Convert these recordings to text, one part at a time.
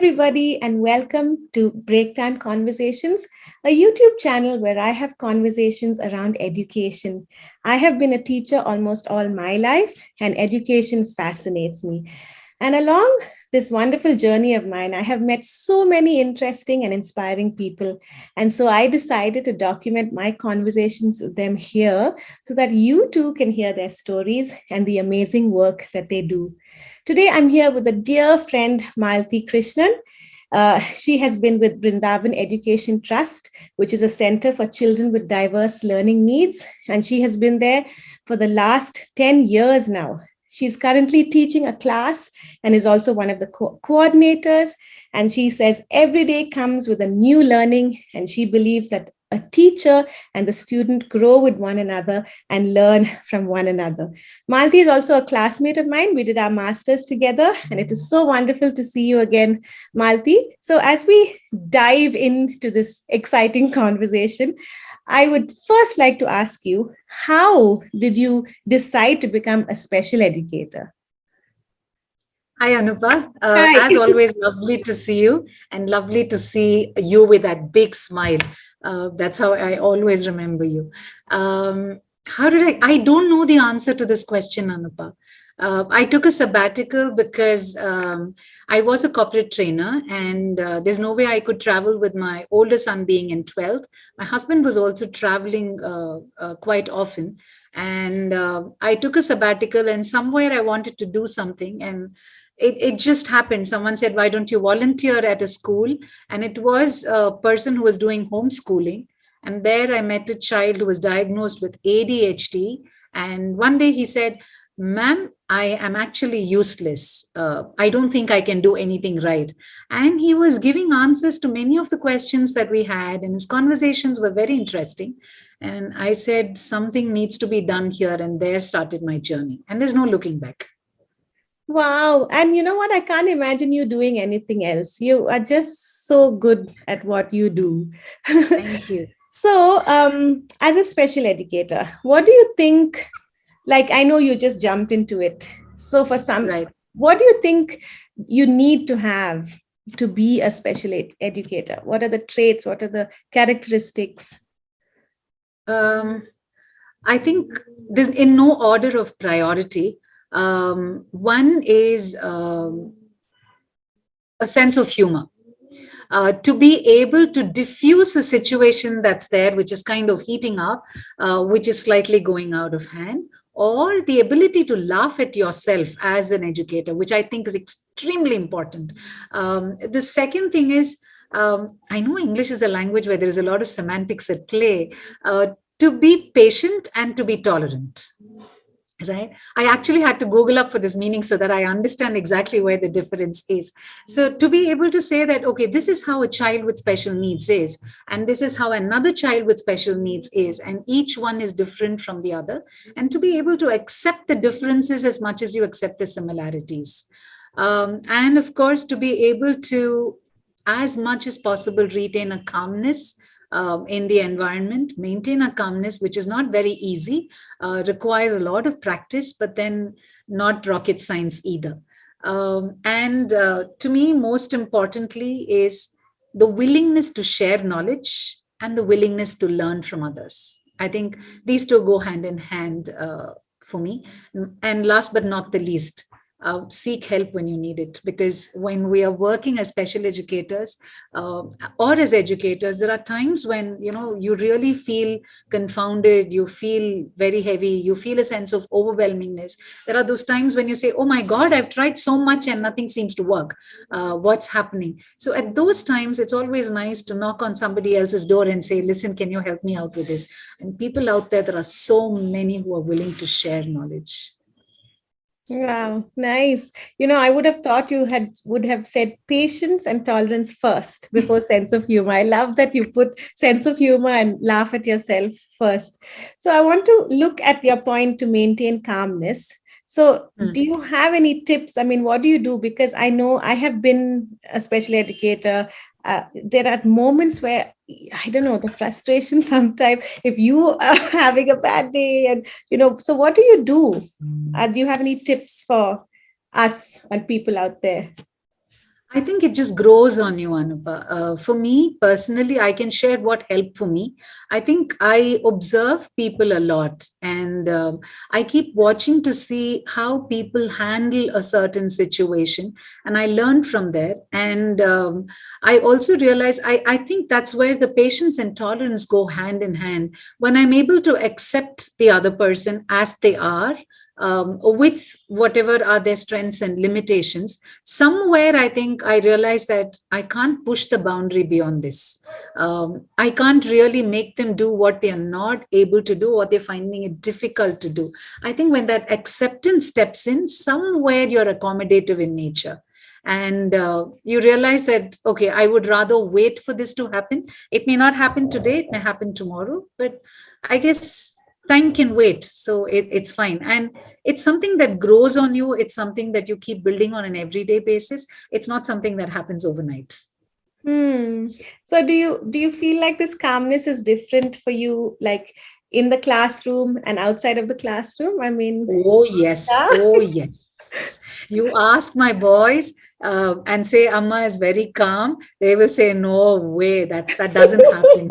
everybody, and welcome to Break Time Conversations, a YouTube channel where I have conversations around education. I have been a teacher almost all my life, and education fascinates me. And along this wonderful journey of mine, I have met so many interesting and inspiring people. And so I decided to document my conversations with them here so that you too can hear their stories and the amazing work that they do. Today, I'm here with a dear friend, Malathy Krishnan. She has been with Brindavan Education Trust, which is a center for children with diverse learning needs. And she has been there for the last 10 years now. She's currently teaching a class and is also one of the coordinators. And she says every day comes with a new learning, and she believes that a teacher and the student grow with one another and learn from one another. Malathy is also a classmate of mine. We did our masters together, and it is so wonderful to see you again, Malathy. So as we dive into this exciting conversation, I would first like to ask you, how did you decide to become a special educator? Hi, Anupa. Hi. As always, lovely to see you and lovely to see you with that big smile. That's how I always remember you. How did I don't know the answer to this question, Anupa. I took a sabbatical because I was a corporate trainer, and there's no way I could travel with my older son being in 12th. My husband was also traveling quite often. And I took a sabbatical, and somewhere I wanted to do something. And it just happened. Someone said, why don't you volunteer at a school? And it was a person who was doing homeschooling. And there I met a child who was diagnosed with ADHD. And one day he said, ma'am, I am actually useless. I don't think I can do anything right. And he was giving answers to many of the questions that we had, and his conversations were very interesting. And I said, something needs to be done here. And there started my journey. And there's no looking back. Wow. And you know what? I can't imagine you doing anything else. You are just so good at what you do. Thank you. So, as a special educator, what do you think? Like, I know you just jumped into it. So, for some, Right. what do you think you need to have to be a special educator? What are the traits? What are the characteristics? I think there's in no order of priority. One is a sense of humor. To be able to diffuse a situation that's there, which is kind of heating up, which is slightly going out of hand, or the ability to laugh at yourself as an educator, which I think is extremely important. The second thing is, I know English is a language where there is a lot of semantics at play, to be patient and to be tolerant. Right. I actually had to Google up for this meaning so that I understand exactly where the difference is. So to be able to say that, okay, this is how a child with special needs is, and this is how another child with special needs is, and each one is different from the other, and to be able to accept the differences as much as you accept the similarities. And of course, to be able to, as much as possible, retain a calmness in the environment, maintain a calmness, which is not very easy, requires a lot of practice, but then not rocket science either. And to me, most importantly, is the willingness to share knowledge and the willingness to learn from others. I think these two go hand in hand for me. And last but not the least, seek help when you need it, because when we are working as special educators or as educators, there are times when you really feel confounded, you feel very heavy, you feel a sense of overwhelmingness. There are those times when you say, oh my god, I've tried so much and nothing seems to work. What's happening? So at those times, it's always nice to knock on somebody else's door and say, listen, can you help me out with this? And people out there are so many who are willing to share knowledge. Wow, nice. I would have thought you would have said patience and tolerance first before sense of humor. I love that you put sense of humor and laugh at yourself first. So I want to look at your point to maintain calmness. So do you have any tips? I mean, what do you do? Because I know I have been a special educator. There are moments where, I don't know, the frustration sometimes, if you are having a bad day and, so what do you do? Do you have any tips for us and people out there? I think it just grows on you, Anupa. For me personally, I can share what helped for me. I think I observe people a lot, and I keep watching to see how people handle a certain situation, and I learn from there. And I also realize I think that's where the patience and tolerance go hand in hand. When I'm able to accept the other person as they are, with whatever are their strengths and limitations, somewhere I think I realized that I can't push the boundary beyond this. I can't really make them do what they are not able to do or they're finding it difficult to do. I think when that acceptance steps in, somewhere you're accommodative in nature. And you realize that, okay, I would rather wait for this to happen. It may not happen today, it may happen tomorrow, but I guess time can wait. So it's fine. And it's something that grows on you. It's something that you keep building on an everyday basis. It's not something that happens overnight. Hmm. So do you feel like this calmness is different for you, like in the classroom and outside of the classroom? I mean, Oh, yes. yeah. Oh, yes. You ask my boys and say, Amma is very calm. They will say, no way, that doesn't happen.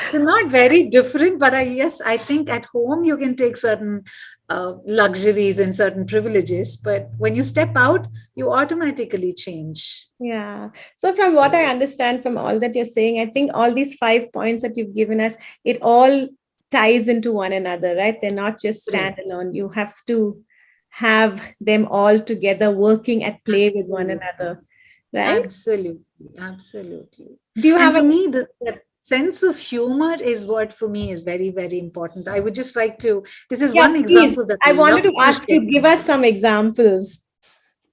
So not very different, but yes, I think at home you can take certain luxuries and certain privileges, but when you step out, you automatically change. Yeah. So from what I understand from all that you're saying, I think all these 5 points that you've given us, it all ties into one another, right? They're not just Correct. standalone. You have to have them all together working at play with one Absolutely. another, right? Absolutely. Absolutely. Do you And have to a me, the sense of humor is what for me is very, very important. I would just like to, this is Yeah, one please. example that I I wanted love to to ask you, share. give us some examples.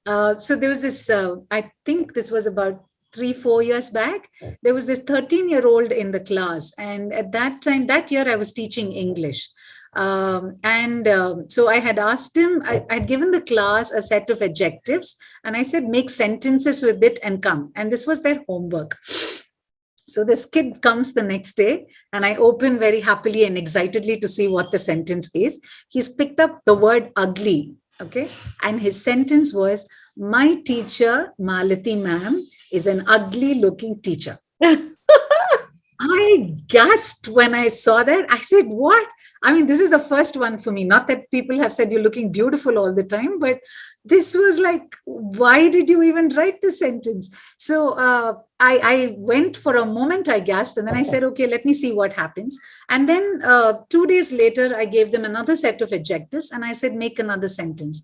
So there was this, I think this was about 3, 4 years back. There was this 13-year-old in the class. And at that time, that year, I was teaching English. And so I had asked him, I'd given the class a set of adjectives, and I said, make sentences with it and come. And this was their homework. So this kid comes the next day, and I open very happily and excitedly to see what the sentence is. He's picked up the word ugly. Okay. And his sentence was, my teacher, Malathy ma'am, is an ugly looking teacher. I gasped when I saw that. I said, what? I mean, this is the first one for me. Not that people have said you're looking beautiful all the time, but this was like, why did you even write this sentence? So I went for a moment, I gasped, and then I said, okay, let me see what happens. And then 2 days later, I gave them another set of adjectives and I said, make another sentence.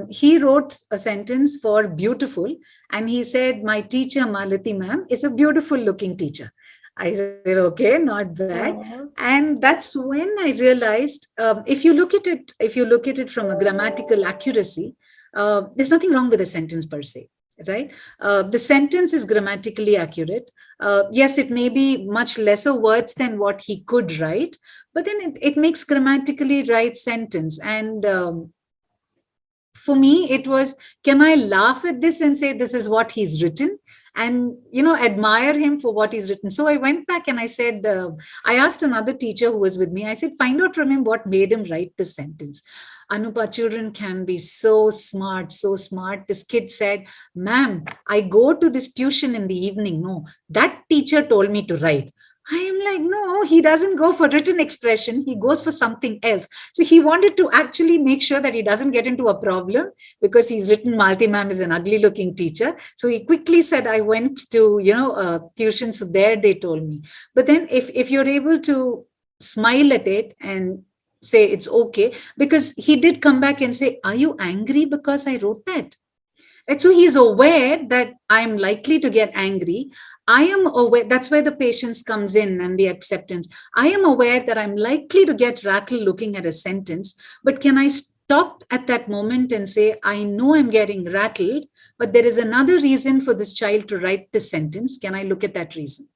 He wrote a sentence for beautiful, and he said, my teacher, Malathy ma'am, is a beautiful looking teacher. I said, okay, not bad. Oh, And that's when I realized, if you look at it from a grammatical accuracy, there's nothing wrong with the sentence per se, right? The sentence is grammatically accurate. Yes, it may be much lesser words than what he could write, but then it makes grammatically right sentence. And for me it was, can I laugh at this and say this is what he's written, and admire him for what he's written? So I went back and I said, I asked another teacher who was with me, I said, find out from him what made him write this sentence. Anupa, children can be so smart, so smart. This kid said, ma'am, I go to this tuition in the evening. No, that teacher told me to write. I am like, no, he doesn't go for written expression. He goes for something else. So he wanted to actually make sure that he doesn't get into a problem because he's written Malathy ma'am is an ugly looking teacher. So he quickly said, I went to, tuition. So there they told me. But then if you're able to smile at it and say it's okay, because he did come back and say, are you angry because I wrote that? And so he's aware that I'm likely to get angry. I am aware, that's where the patience comes in and the acceptance. I am aware that I'm likely to get rattled looking at a sentence, but can I stop at that moment and say, I know I'm getting rattled, but there is another reason for this child to write this sentence. Can I look at that reason?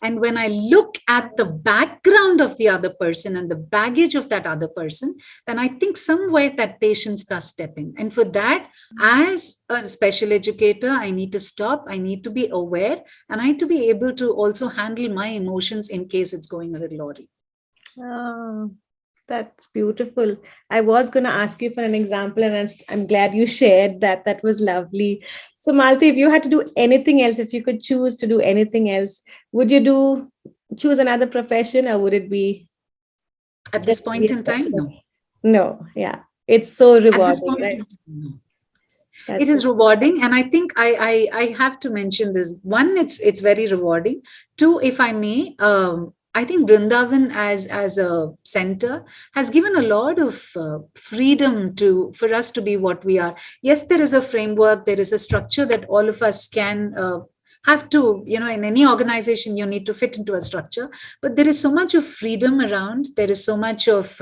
And when I look at the background of the other person and the baggage of that other person, then I think somewhere that patience does step in. And for that, as a special educator, I need to stop, I need to be aware, and I need to be able to also handle my emotions in case it's going a little awry. oh. That's beautiful. I was going to ask you for an example, and I'm glad you shared that. That was lovely. So, Malathy, if you had to do anything else, if you could choose to do anything else, would you choose another profession, or would it be At this just to be point a in time, special? no. No, yeah, it's so At this rewarding, point right? in time, no. It That's is rewarding, and I think I have to mention this. One, it's very rewarding. Two, if I may, I think Brindavan as a center has given a lot of freedom to for us to be what we are. Yes, there is a framework, there is a structure that all of us can have to, in any organization you need to fit into a structure, but there is so much of freedom around. There is so much of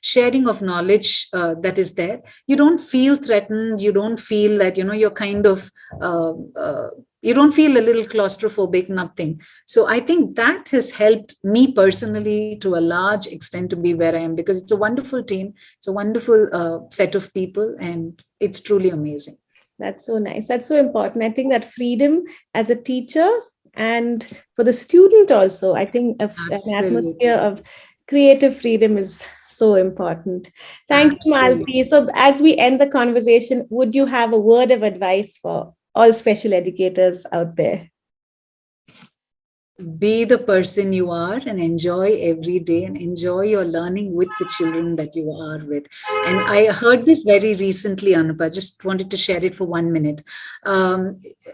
sharing of knowledge that is there. You don't feel threatened. You don't feel that you're kind of uh, uh, you don't feel a little claustrophobic, nothing. So I think that has helped me personally to a large extent to be where I am, because it's a wonderful team, it's a wonderful set of people, and it's truly amazing. That's so nice. That's so important. I think that freedom as a teacher and for the student also, I think an atmosphere Absolutely. of creative freedom is so important. Thank you, Malathy. Absolutely. So, as we end the conversation, would you have a word of advice for all special educators out there? Be the person you are and enjoy every day and enjoy your learning with the children that you are with. And I heard this very recently, Anupa. Just wanted to share it for 1 minute.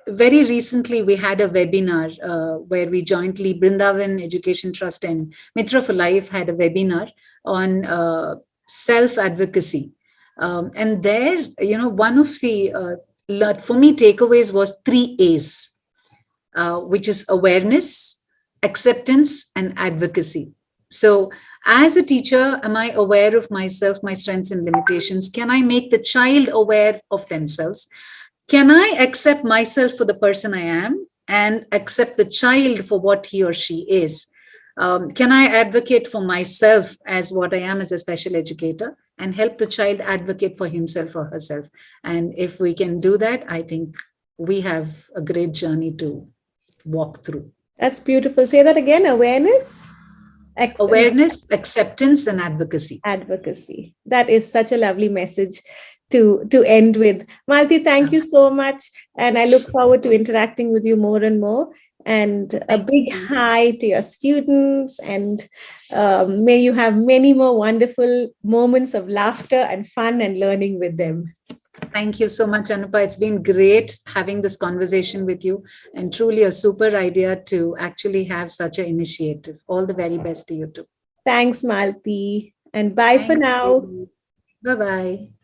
Very recently, we had a webinar where we jointly, Brindavan Education Trust and Mitra for Life, had a webinar on self advocacy. And there, one of the for me takeaways was 3 A's, which is awareness, acceptance, and advocacy. So, as a teacher, am I aware of myself, my strengths and limitations? Can I make the child aware of themselves? Can I accept myself for the person I am and accept the child for what he or she is? Can I advocate for myself as what I am as a special educator and help the child advocate for himself or herself? And if we can do that, I think we have a great journey to walk through. That's beautiful. Say that again. Awareness, Awareness, acceptance, and advocacy. advocacy. That is such a lovely message to end with. Malathy, thank you so much. And I look forward to interacting with you more and more. And a Thank big you. hi to your students. And may you have many more wonderful moments of laughter and fun and learning with them. Thank you so much, Anupa. It's been great having this conversation with you, and truly a super idea to actually have such an initiative. All the very best to you too. Thanks, Malathy. And bye for Thank now. you. Bye bye.